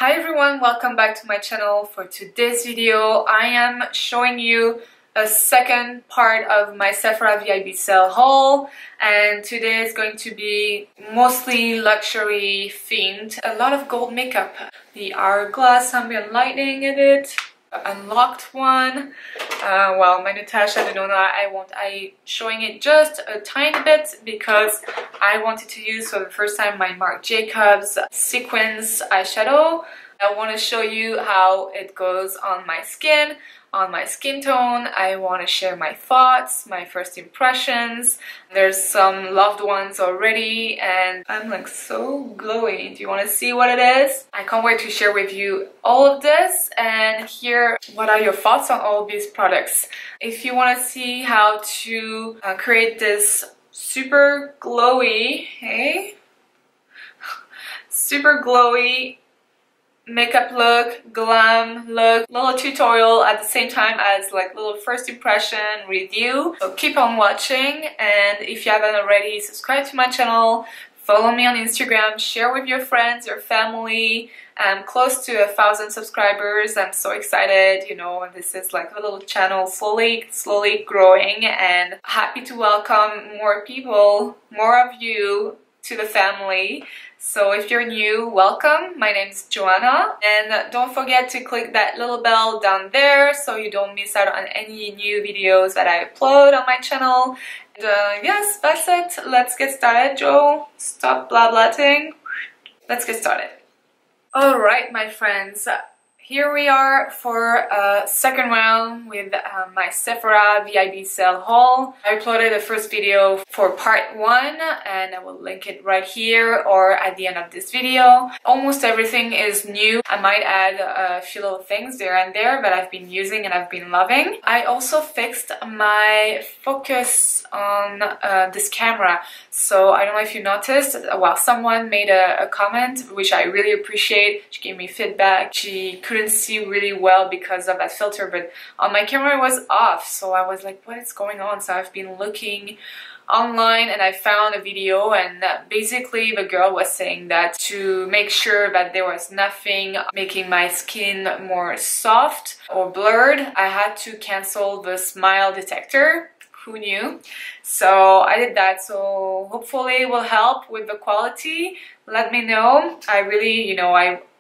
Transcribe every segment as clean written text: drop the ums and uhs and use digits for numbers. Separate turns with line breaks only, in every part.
Hi everyone, welcome back to my channel. For today's video, I am showing you a second part of my Sephora VIB Sale haul, and today is going to be mostly luxury themed. A lot of gold makeup. The Hourglass ambient lighting in it, unlocked one. Well, my Natasha Denona, I showing it just a tiny bit because I wanted to use for the first time my Marc Jacobs sequins eyeshadow. I want to show you how it goes on my skin tone. I want to share my thoughts, my first impressions. There's some loved ones already and I'm like so glowy. Do you want to see what it is? I can't wait to share with you all of this and hear what are your thoughts on all of these products. If you want to see how to create this super glowy, super glowy makeup look, glam look, little tutorial at the same time as like little first impression review. So keep on watching, and if you haven't already, subscribe to my channel, follow me on Instagram, share with your friends, your family. I'm close to 1,000 subscribers. I'm so excited, you know, this is like a little channel slowly growing, and happy to welcome more people, more of you to the family. So if you're new, welcome. My name is Joanna, and don't forget to click that little bell down there so you don't miss out on any new videos that I upload on my channel. And yes, that's it. Let's get started. Joe, stop blah-blatting. Let's get started. Alright, my friends. Here we are for a second round with my Sephora VIB Sale haul. I uploaded the first video for part 1 and I will link it right here or at the end of this video. Almost everything is new. I might add a few little things there and there that I've been using and I've been loving. I also fixed my focus on this camera. So I don't know if you noticed, well, someone made a comment which I really appreciate. She gave me feedback. She couldn't see really well because of that filter, but on my camera it was off, so I was like, what is going on? So I've been looking online and I found a video, and basically the girl was saying that to make sure that there was nothing making my skin more soft or blurred, I had to cancel the smile detector. Who knew? So I did that, so hopefully it will help with the quality. Let me know. I really, you know,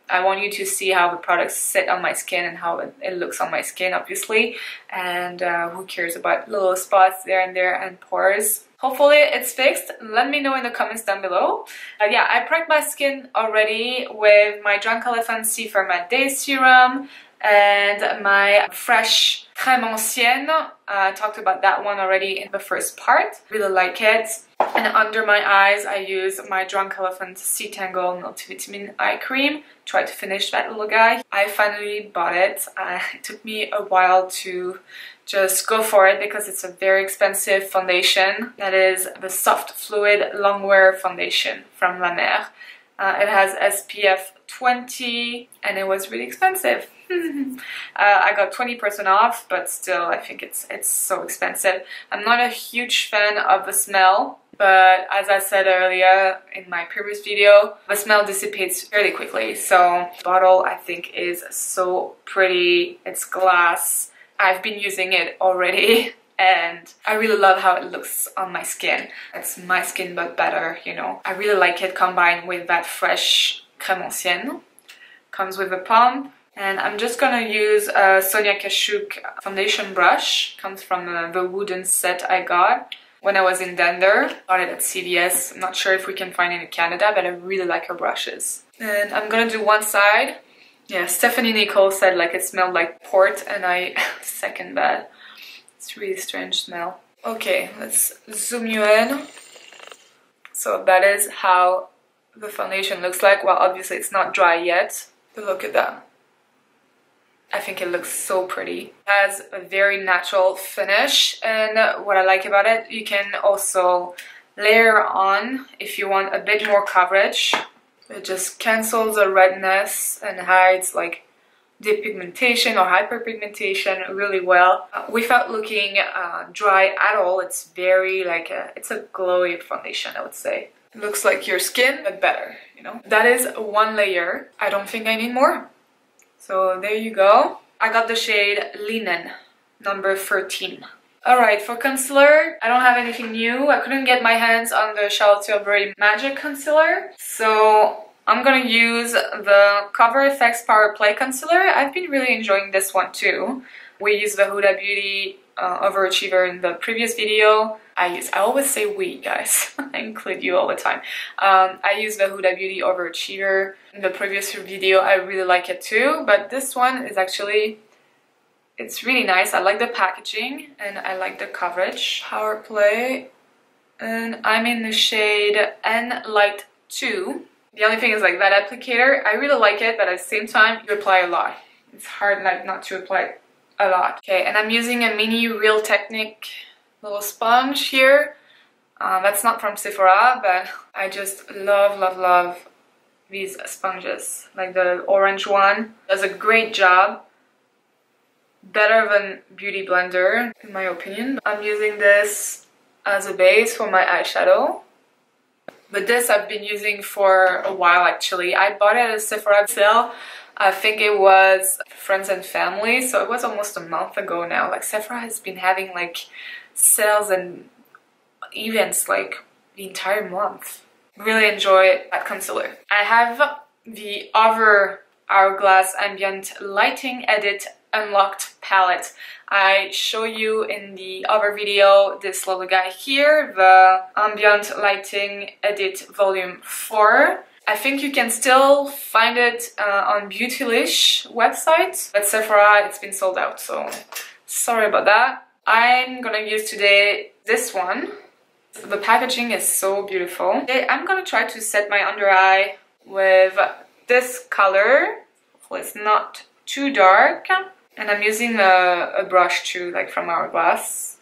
I want you to see how the products sit on my skin and how it looks on my skin, obviously. And who cares about little spots there and there and pores. Hopefully it's fixed. Let me know in the comments down below. Yeah, I prepped my skin already with my Drunk Elephant C4 Matte Day Serum and my fresh crème ancienne. I talked about that one already in the first part. Really like it. And under my eyes I use my Drunk Elephant C-Tangle Multivitamin Eye Cream. Try to finish that little guy. I finally bought it. It took me a while to just go for it because it's a very expensive foundation. That is the Soft Fluid Longwear Foundation from La Mer. It has SPF 20 and it was really expensive. I got 20% off, but still I think it's so expensive. I'm not a huge fan of the smell, but as I said earlier in my previous video, the smell dissipates fairly quickly. So the bottle I think is so pretty. It's glass. I've been using it already and I really love how it looks on my skin. It's my skin but better, you know. I really like it combined with that fresh crème ancienne. Comes with a pump. And I'm just gonna use a Sonia Kashuk foundation brush. Comes from the wooden set I got when I was in Denver. Got it at CVS. I'm not sure if we can find it in Canada, but I really like her brushes. And I'm gonna do one side. Yeah, Stephanie Nicole said like it smelled like port, and I second that. It's a really strange smell. Okay, let's zoom you in. So that is how the foundation looks like. Well, obviously it's not dry yet, but look at that. I think it looks so pretty. It has a very natural finish, and what I like about it, you can also layer on if you want a bit more coverage. It just cancels the redness and hides like depigmentation or hyperpigmentation really well without looking dry at all. It's very like it's a glowy foundation, I would say. looks like your skin, but better, you know. That is one layer. I don't think I need more. So there you go. I got the shade Linen, number 13. Alright, for concealer, I don't have anything new. I couldn't get my hands on the Charlotte Tilbury Magic Concealer, so I'm gonna use the Cover FX Power Play Concealer. I've been really enjoying this one too. We used the Huda Beauty Overachiever in the previous video. I always say we, guys. I include you all the time. I used the Huda Beauty Overachiever in the previous video. I really like it too, but this one is actually... it's really nice. I like the packaging and I like the coverage. Power Play, and I'm in the shade N Light 2. The only thing is like that applicator, I really like it, but at the same time, you apply a lot. It's hard like not to apply a lot. Okay, and I'm using a mini Real Technique little sponge here. That's not from Sephora, but I just love these sponges. Like the orange one does a great job. Better than Beauty Blender, in my opinion. I'm using this as a base for my eyeshadow. But this I've been using for a while actually. I bought it at a Sephora sale. I think it was Friends and Family, so it was almost a month ago now. Like Sephora has been having like sales and events like the entire month. Really enjoy that concealer. I have the other Hourglass Ambient Lighting Edit Unlocked palette. I show you in the other video this little guy here, the Ambient Lighting Edit Volume 4. I think you can still find it on Beautylish website, but Sephora, it's been sold out, so sorry about that. I'm gonna use today this one. The packaging is so beautiful. Today I'm gonna try to set my under eye with this color. Hopefully it's not too dark. And I'm using a brush too, like from Hourglass.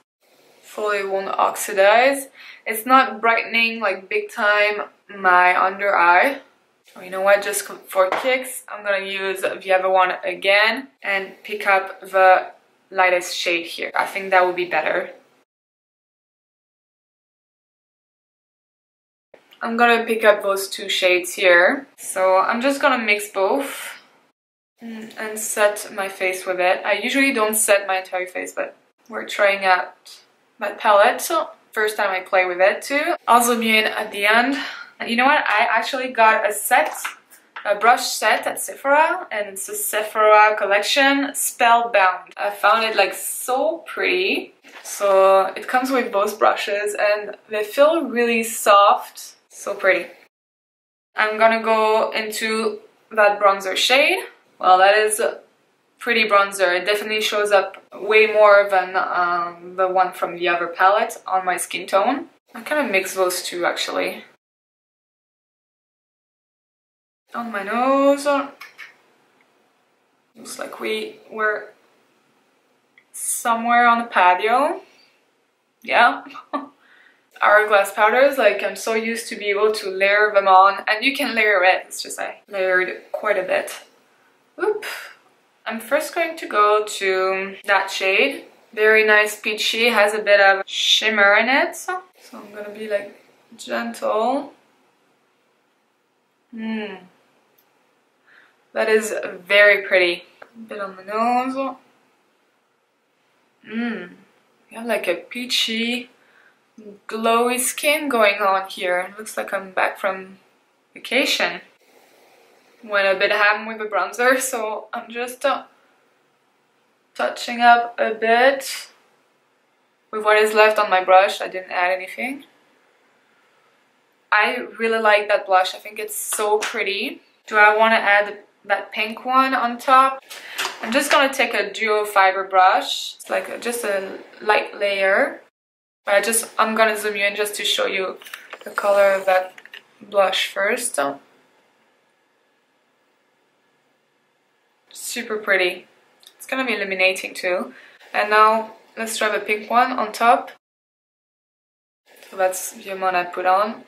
Hopefully it won't oxidize. It's not brightening like big time my under eye. Oh, you know what, just for kicks, I'm gonna use the other one again and pick up the lightest shade here. I think that would be better. I'm gonna pick up those two shades here. So I'm just gonna mix both and set my face with it. I usually don't set my entire face, but we're trying out that palette. So first time I play with it too. I'll zoom you in at the end. And you know what? I actually got a brush set at Sephora, and it's a Sephora collection, Spellbound. I found it like so pretty. So it comes with both brushes and they feel really soft. So pretty. I'm gonna go into that bronzer shade. Well, that is a pretty bronzer. It definitely shows up way more than the one from the other palette on my skin tone. I kind of mix those two actually. On my nose. Looks like we were somewhere on the patio. Yeah. Hourglass powders, like I'm so used to be able to layer them on, and you can layer it, it's just I layered quite a bit. Oop. I'm first going to go to that shade. Very nice peachy, has a bit of shimmer in it. So I'm gonna be like gentle. That is very pretty. A bit on the nose. You have like a peachy, glowy skin going on here. It looks like I'm back from vacation. Went a bit ham with the bronzer, so I'm just touching up a bit with what is left on my brush. I didn't add anything. I really like that blush. I think it's so pretty. Do I want to add that pink one on top? I'm just gonna take a duo fiber brush. It's like just a light layer. But I'm gonna zoom you in just to show you the color of that blush first. Super pretty. It's gonna be illuminating too. And now let's try the pink one on top. So that's the amount I put on.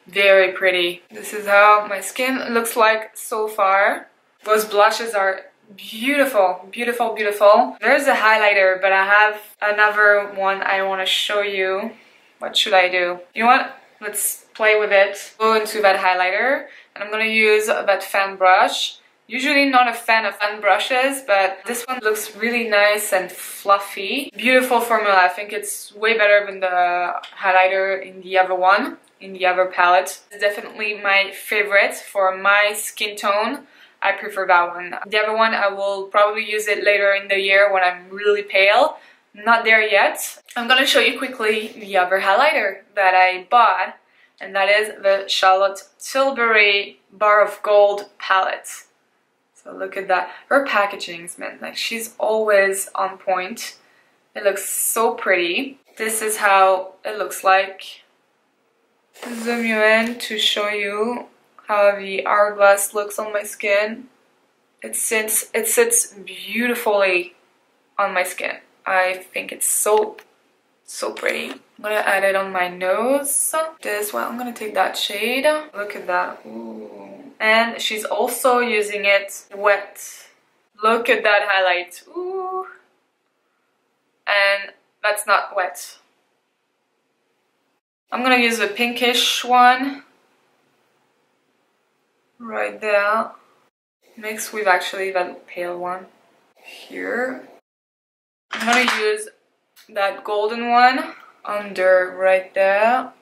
Very pretty. This is how my skin looks like so far. Those blushes are beautiful, beautiful, beautiful. There's a highlighter, but I have another one I want to show you. What should I do? You know what? Let's play with it. Go into that highlighter, and I'm gonna use that fan brush. Usually not a fan of fan brushes, but this one looks really nice and fluffy. Beautiful formula. I think it's way better than the highlighter in the other one, in the other palette. It's definitely my favorite for my skin tone. I prefer that one. The other one, I will probably use it later in the year when I'm really pale. Not there yet. I'm gonna show you quickly the other highlighter that I bought, and that is the Charlotte Tilbury Bar of Gold palette. So look at that. Her packaging's meant like she's always on point. It looks so pretty. This is how it looks like. Zoom you in to show you how the Hourglass looks on my skin. It sits beautifully on my skin. I think it's so pretty. I'm gonna add it on my nose. This one, I'm gonna take that shade. Look at that. Ooh. And she's also using it wet. Look at that highlight. Ooh. And that's not wet. I'm gonna use the pinkish one right there. Mixed with actually that pale one here. I'm gonna use that golden one under right there.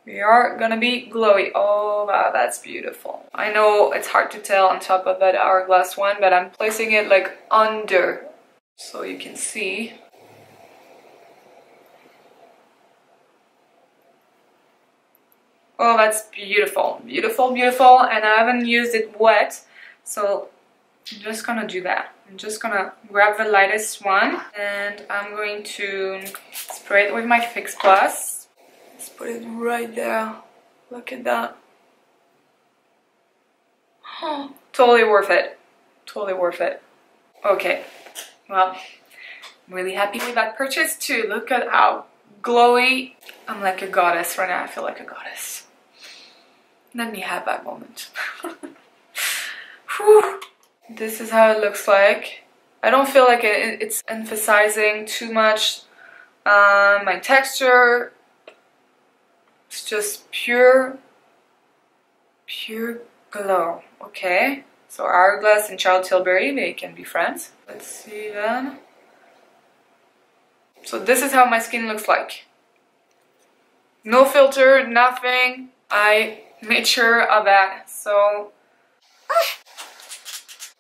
We are gonna be glowy. Oh wow, that's beautiful. I know it's hard to tell on top of that Hourglass one, but I'm placing it like under so you can see. Oh, that's beautiful. Beautiful, beautiful. And I haven't used it wet, so I'm just gonna do that. I'm just gonna grab the lightest one and I'm going to spray it with my Fix Plus. Let's put it right there. Look at that. Oh, totally worth it. Totally worth it. Okay, well, I'm really happy with that purchase too. Look at how glowy. I'm like a goddess right now. I feel like a goddess. Let me have that moment. Whew. This is how it looks like. I don't feel like it's emphasizing too much my texture. It's just pure glow. Okay, so Hourglass and Charlotte Tilbury, they can be friends. Let's see then. So this is how my skin looks like. No filter, nothing. I made sure of that. So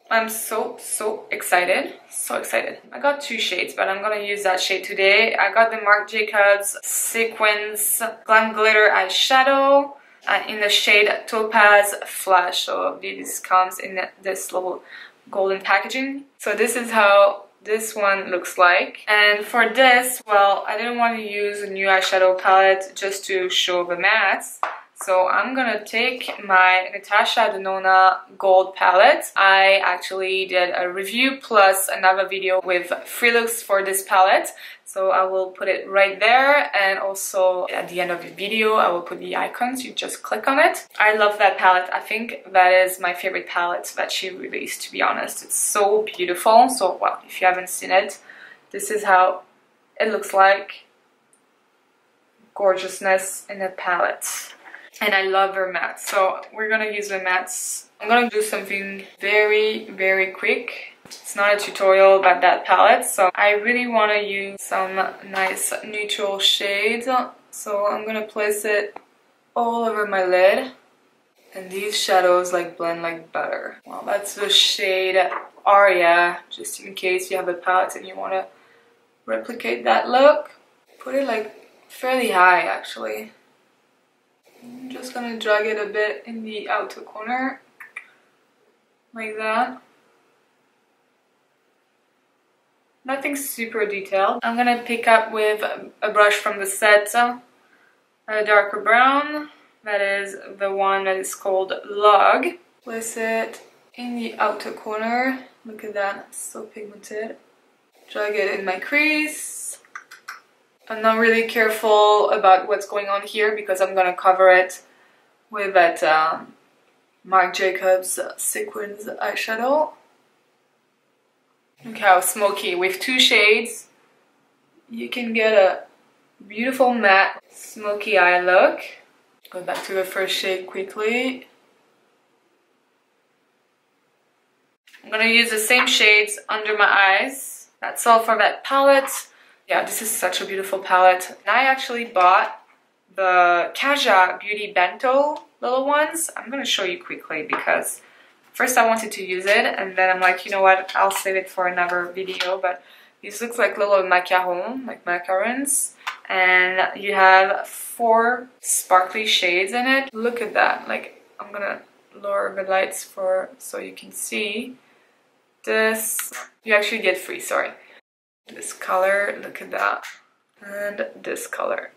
I'm so excited. So excited. I got two shades, but I'm gonna use that shade today. I got the Marc Jacobs Sequins Glam Glitter Eyeshadow in the shade Topaz Flash. So this comes in this little golden packaging. So this is how this one looks like. And for this, well, I didn't want to use a new eyeshadow palette just to show the mattes. So I'm gonna take my Natasha Denona gold palette. I actually did a review plus another video with free looks for this palette. So I will put it right there, and also at the end of the video I will put the icons. You just click on it. I love that palette. I think that is my favorite palette that she released, to be honest. It's so beautiful. So well, if you haven't seen it, this is how it looks like. Gorgeousness in the palette. And I love her matte, so we're gonna use the mattes. I'm gonna do something very quick. It's not a tutorial about that palette, so I really want to use some nice neutral shades. So I'm gonna place it all over my lid, and these shadows like blend like butter. Well, that's the shade Aria, just in case you have a palette and you want to replicate that look. Put it like fairly high actually. I'm just gonna drag it a bit in the outer corner, like that. Nothing super detailed. I'm gonna pick up with a brush from the set, a darker brown. That is the one that is called Log. Place it in the outer corner. Look at that, it's so pigmented. Drag it in my crease. I'm not really careful about what's going on here because I'm gonna cover it with that Marc Jacobs sequins eyeshadow. Look how smoky. With 2 shades, you can get a beautiful matte smoky eye look. Go back to the first shade quickly. I'm gonna use the same shades under my eyes. That's all for that palette. Yeah, this is such a beautiful palette. And I actually bought the Kaja Beauty Bento little ones. I'm gonna show you quickly because first I wanted to use it and then I'm like, you know what, I'll save it for another video. But these look like little macarons, like macarons. And you have 4 sparkly shades in it. Look at that. Like, I'm gonna lower the lights for so you can see. This, you actually get free, sorry. This color, look at that. And this color.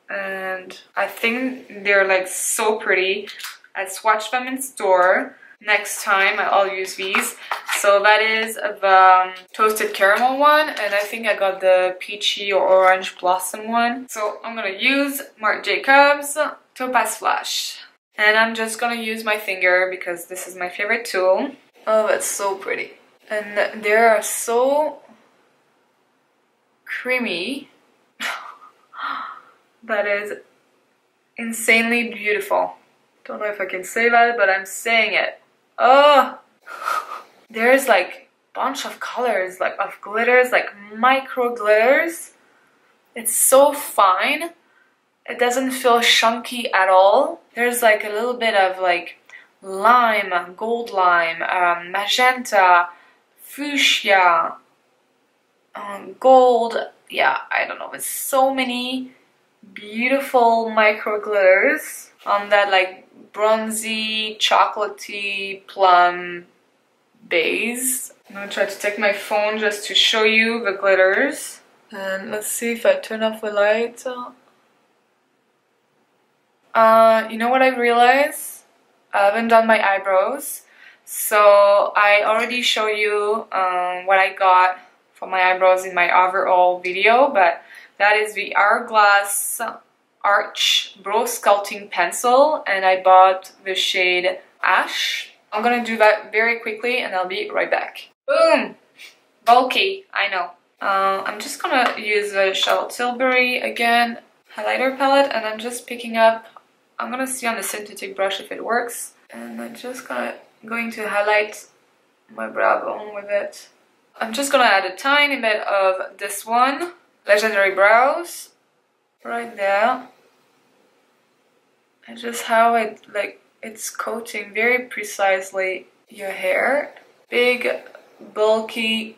And I think they're like so pretty. I swatched them in store. Next time I'll use these. So that is the toasted caramel one, and I think I got the peachy or orange blossom one. So I'm gonna use Marc Jacobs Topaz Flash. And I'm just gonna use my finger because this is my favorite tool. Oh, that's so pretty. And they are so creamy. That is insanely beautiful. Don't know if I can say that, but I'm saying it. Oh! There's like a bunch of colors, like of glitters, like micro glitters. It's so fine. It doesn't feel chunky at all. There's like a little bit of like lime, gold lime, magenta, fuchsia, gold. Yeah, I don't know. There's so many beautiful micro glitters on that like bronzy, chocolatey, plum base. I'm gonna try to take my phone just to show you the glitters. And let's see if I turn off the light. You know what I realized? I haven't done my eyebrows. So I already show you what I got for my eyebrows in my overall video, but that is the Hourglass Arch Brow Sculpting Pencil, and I bought the shade Ash. I'm gonna do that very quickly and I'll be right back. Boom! Bulky, I know. I'm just gonna use the Charlotte Tilbury again highlighter palette, and I'm just picking up, I'm gonna see on the synthetic brush if it works, and I'm just going to highlight my brow bone with it. I'm just gonna add a tiny bit of this one, Legendary Brows, right there. And just how it, like, it's coating very precisely your hair. Big, bulky,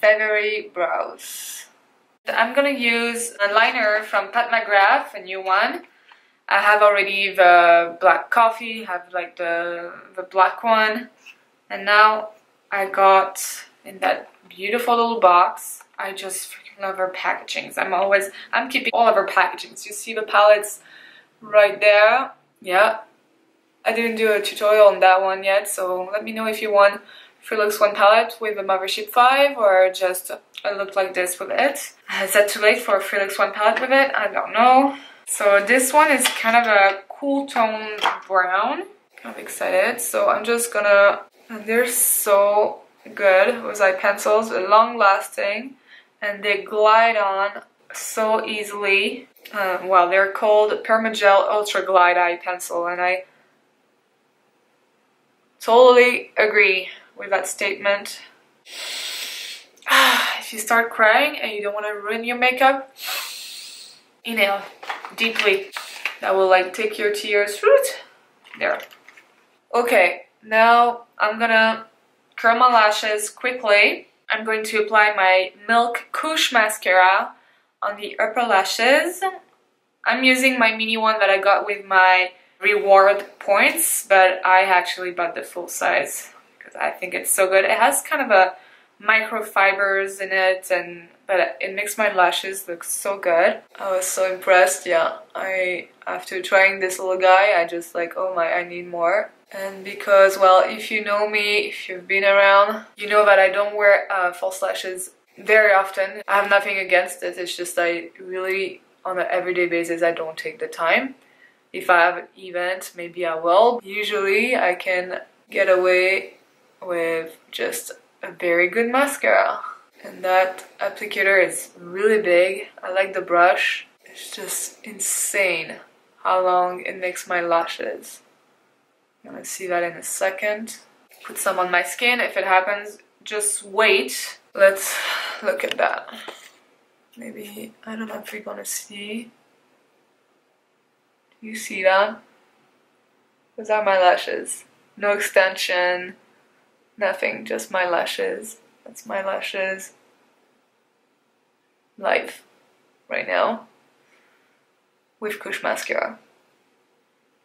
feathery brows. I'm gonna use a liner from Pat McGrath, a new one. I have already the black coffee, have like the black one. And now I got in that beautiful little box. I just freaking love her packagings. I'm keeping all of her packagings. You see the palettes right there. Yeah. I didn't do a tutorial on that one yet, so let me know if you want Free Looks One palette with the Mothership 5 or just a look like this with it. Is that too late for a Free Looks One palette with it? I don't know. So this one is kind of a cool toned brown. Kind of excited. So I'm just gonna... And they're so good with eye pencils, long lasting, and they glide on so easily. Well, they're called Permagel Ultra Glide Eye Pencil, and I totally agree with that statement. If you start crying and you don't want to ruin your makeup, inhale deeply. That will like take your tears. There. Okay, now I'm gonna curl my lashes quickly. I'm going to apply my Milk Couche mascara on the upper lashes. I'm using my mini one that I got with my reward points, but I actually bought the full size because I think it's so good. It has kind of a microfibers in it, but it makes my lashes look so good. I was so impressed. Yeah, after trying this little guy, I just like, oh my, I need more. And because, well, if you know me, if you've been around, you know that I don't wear false lashes very often. I have nothing against it, it's just I really, on an everyday basis, I don't take the time. If I have an event, maybe I will. Usually I can get away with just a very good mascara. And that applicator is really big. I like the brush. It's just insane how long it makes my lashes. I'm gonna see that in a second. Put some on my skin. If it happens, just wait. Let's look at that. Maybe, I don't know if you're gonna see. Do you see that? Those are my lashes. No extension, nothing, just my lashes. That's my lashes. Live right now with Kush mascara.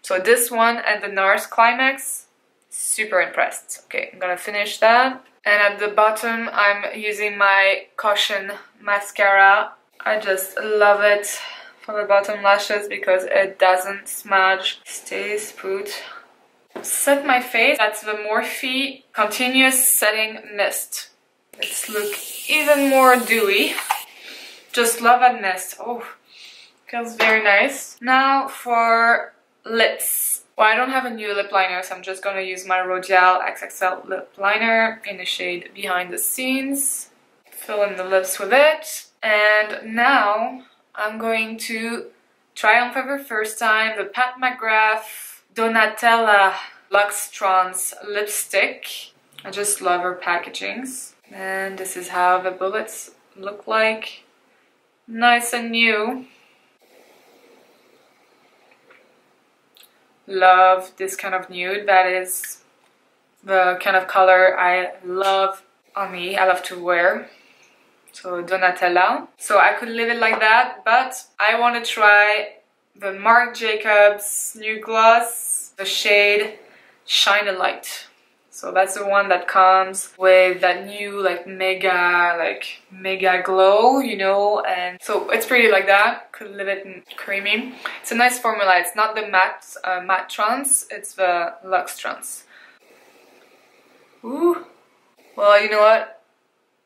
So this one and the NARS Climax, super impressed. Okay, I'm gonna finish that. And at the bottom, I'm using my Caution mascara. I just love it for the bottom lashes because it doesn't smudge, stays put. Set my face. That's the Morphe Continuous Setting Mist. Let's look even more dewy. Just love that mist. Oh, feels very nice. Now for lips. Well, I don't have a new lip liner, so I'm just gonna use my Rodial XXL lip liner in the shade Behind the Scenes. Fill in the lips with it. And now I'm going to try on for the first time the Pat McGrath Donatella Luxe Trance lipstick. I just love her packagings. And this is how the bullets look like. Nice and new. Love this kind of nude. That is the kind of color I love on me. I love to wear. So Donatella. So I could leave it like that, but I want to try the Marc Jacobs new gloss, the shade Shine a Light. So that's the one that comes with that new like mega glow, you know, and so it's pretty like that. Could leave it in creamy. It's a nice formula. It's not the matte trance, it's the Luxe Trance. Ooh. Well, you know what?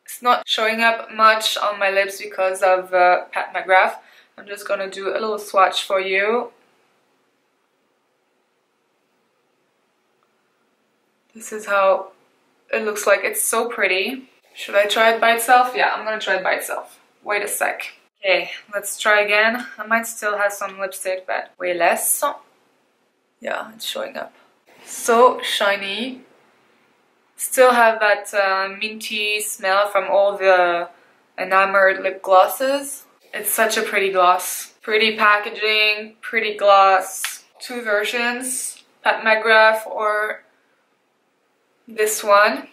It's not showing up much on my lips because of Pat McGrath. I'm just gonna do a little swatch for you. This is how it looks like. It's so pretty. Should I try it by itself? Yeah, I'm gonna try it by itself. Wait a sec. Okay, let's try again. I might still have some lipstick, but way less. Yeah, it's showing up. So shiny. Still have that minty smell from all the enamored lip glosses. It's such a pretty gloss. Pretty packaging, pretty gloss. Two versions, Pat McGrath or this one.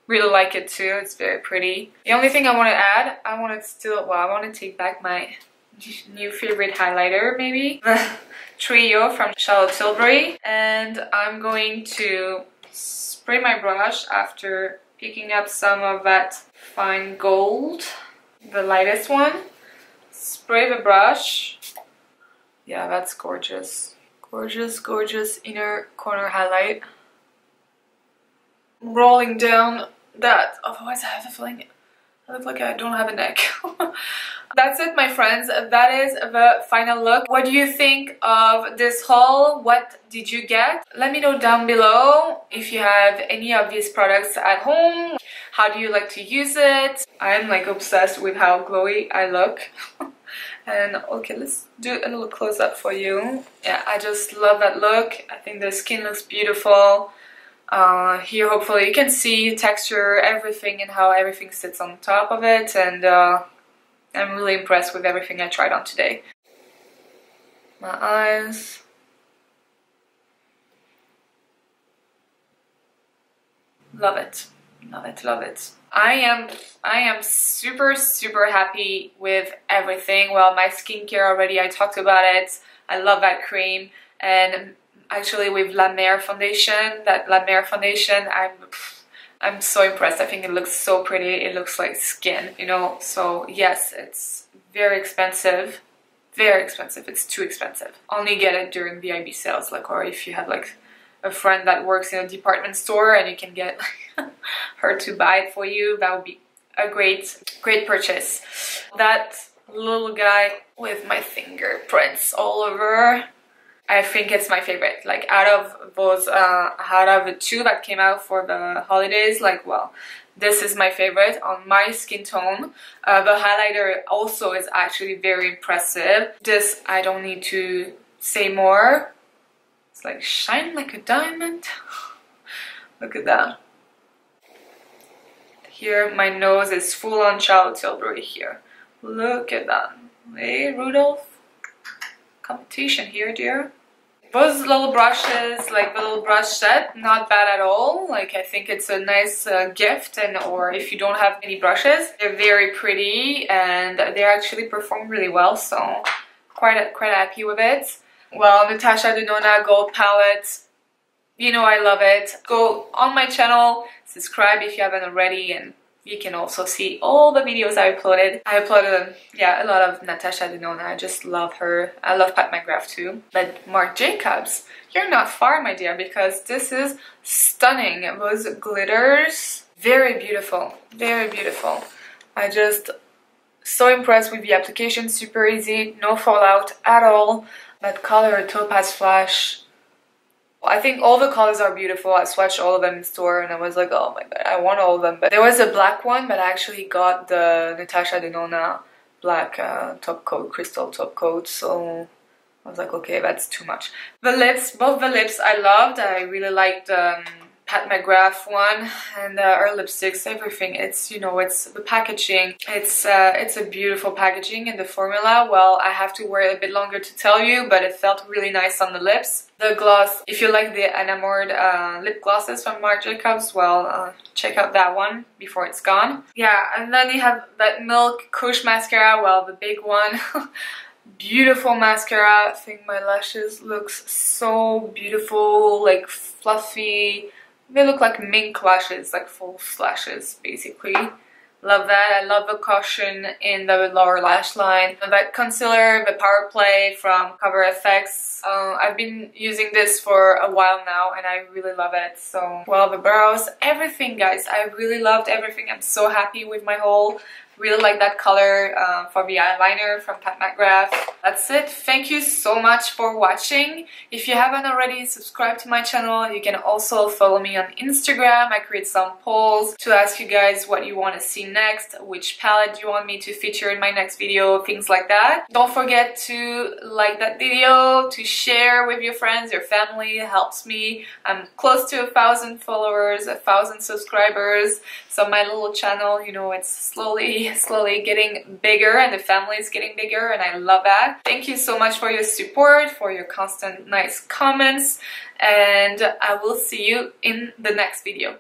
Really like it too, it's very pretty. The only thing I want to add, I want to take back my new favorite highlighter maybe. The Trio from Charlotte Tilbury. And I'm going to spray my brush after picking up some of that fine gold, the lightest one. Spray the brush. Yeah, that's gorgeous. Gorgeous, gorgeous inner corner highlight. Rolling down that, otherwise I have a feeling I look like I don't have a neck. That's it, my friends. That is the final look. What do you think of this haul? What did you get? Let me know down below if you have any of these products at home. How do you like to use it? I am like obsessed with how glowy I look. And okay, let's do a little close-up for you. Yeah, I just love that look. I think the skin looks beautiful. Here hopefully you can see texture, everything, and how everything sits on top of it, and I'm really impressed with everything I tried on today. My eyes. Love it. Love it, love it. I am super happy with everything. Well, my skincare already, I talked about it. I love that cream, and actually with La Mer Foundation, I'm so impressed. I think it looks so pretty. It looks like skin, you know. So yes, it's very expensive. Very expensive. It's too expensive. Only get it during VIB sales, like, or if you have like a friend that works in a department store and you can get her to buy it for you, that would be a great purchase. That little guy with my fingerprints all over. I think it's my favorite. Like out of those, out of the two that came out for the holidays, like, well, this is my favorite on my skin tone. The highlighter also is actually very impressive. This, I don't need to say more. It's like shine like a diamond. Look at that. Here, my nose is full on Charlotte Tilbury here. Look at that. Hey, Rudolph. Competition here, dear. Those little brushes, like the little brush set, not bad at all. Like, I think it's a nice gift, and or if you don't have any brushes, they're very pretty and they actually perform really well. So quite happy with it. Well, Natasha Denona Gold Palette. You know I love it. Go on my channel, subscribe if you haven't already, and you can also see all the videos I uploaded. I uploaded, yeah, a lot of Natasha Denona. I just love her. I love Pat McGrath too. But Marc Jacobs, you're not far, my dear, because this is stunning. Those glitters, very beautiful, very beautiful. I just so impressed with the application. Super easy, no fallout at all. That color, Topaz Flash. I think all the colors are beautiful. I swatched all of them in store and I was like, oh my god, I want all of them. But there was a black one, but I actually got the Natasha Denona black top coat, crystal top coat. So I was like, okay, that's too much. The lips, both the lips I loved. I really liked Pat McGrath one, and her lipsticks, everything. It's, you know, it's the packaging. It's a beautiful packaging, and the formula, well, I have to wear it a bit longer to tell you, but it felt really nice on the lips. The gloss, if you like the enamored lip glosses from Marc Jacobs, well, check out that one before it's gone. Yeah, and then you have that Milk Kush mascara, well, the big one. Beautiful mascara. I think my lashes looks so beautiful, like fluffy. They look like mink lashes, like false lashes, basically. Love that. I love the caution in the lower lash line. That concealer, the Power Play from Cover FX. I've been using this for a while now and I really love it. So, well, the brows, everything, guys. I really loved everything. I'm so happy with my haul. Really like that color for the eyeliner from Pat McGrath. That's it. Thank you so much for watching. If you haven't already, subscribe to my channel. You can also follow me on Instagram. I create some polls to ask you guys what you want to see next, which palette you want me to feature in my next video, things like that. Don't forget to like that video, to share with your friends, your family. It helps me. I'm close to 1,000 followers, 1,000 subscribers. So my little channel, you know, it's slowly getting bigger, and the family is getting bigger, and I love that. Thank you so much for your support, for your constant nice comments, and I will see you in the next video.